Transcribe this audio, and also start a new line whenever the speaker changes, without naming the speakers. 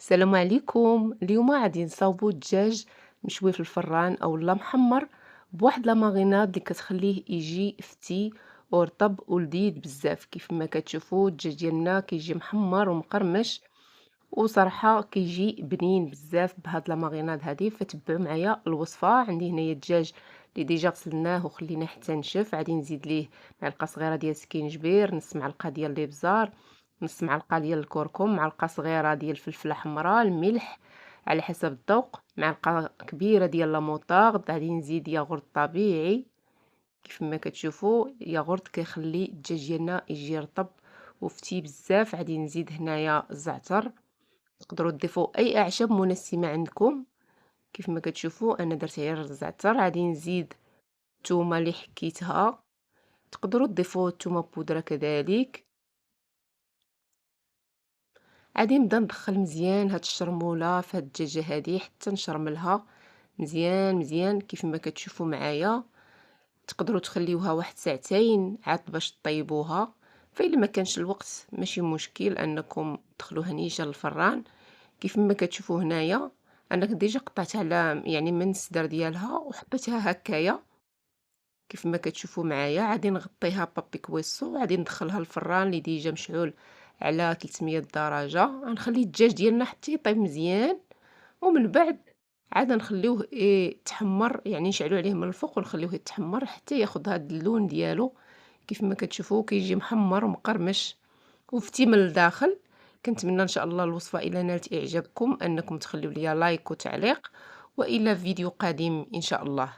السلام عليكم. اليوم غادي نصاوبوا الدجاج مشوي في الفران او لا محمر بواحد لا ماريناد اللي كتخليه يجي فتي ورطب ولذيذ بزاف. كيف ما كتشوفوا الدجاج ديالنا كيجي محمر ومقرمش، وصراحه كيجي بنين بزاف بهاد لا ماريناد هذه. فتبعوا معايا الوصفه. عندي هنايا الدجاج اللي ديجا غسلناه وخليناه حتى نشف. غادي نزيد ليه معلقه صغيره ديال سكينجبير، نص معلقه ديال الابزار، نص معلقه ديال الكركم، معلقه صغيره ديال الفلفله حمراء، الملح على حسب الذوق، معلقه كبيره ديال لا موطارد. غادي نزيد ياغورت طبيعي. كيف ما كتشوفوا ياغورت كيخلي الدجاج ديالنا يجي رطب وفتي بزاف. غادي نزيد هنايا الزعتر، تقدروا تضيفوا اي اعشاب منسمه عندكم. كيف ما كتشوفوا انا درت غير الزعتر. غادي نزيد الثومه اللي حكيتها، تقدروا تضيفوا الثومه بودره كذلك. غادي نبدا ندخل مزيان هاد الشرموله في هاد الدجاجه هذه حتى نشرملها مزيان مزيان. كيف ما كتشوفوا معايا تقدروا تخليوها واحد ساعتين عاد باش طيبوها. فإلا ما كانش الوقت ماشي مشكل انكم تدخلوها نيشان للفران. كيف ما كتشوفوا هنايا انا ديجا قطعت على يعني من الصدر ديالها وحطيتها هكايا. كيف ما كتشوفوا معايا غادي نغطيها بابي كويسو وغادي ندخلها الفران اللي ديجا مشعول على 300 درجه. غنخلي الدجاج ديالنا حتى يطيب مزيان، ومن بعد عاد نخليوه يتحمر، يعني نشعلو عليه من الفوق ونخليوه يتحمر حتى ياخذ هذا اللون ديالو. كيف ما كتشوفوا كيجي محمر ومقرمش وفتي من الداخل. كنتمنى ان شاء الله الوصفه الى نالت اعجابكم انكم تخليو لي لايك وتعليق، والى فيديو قادم ان شاء الله.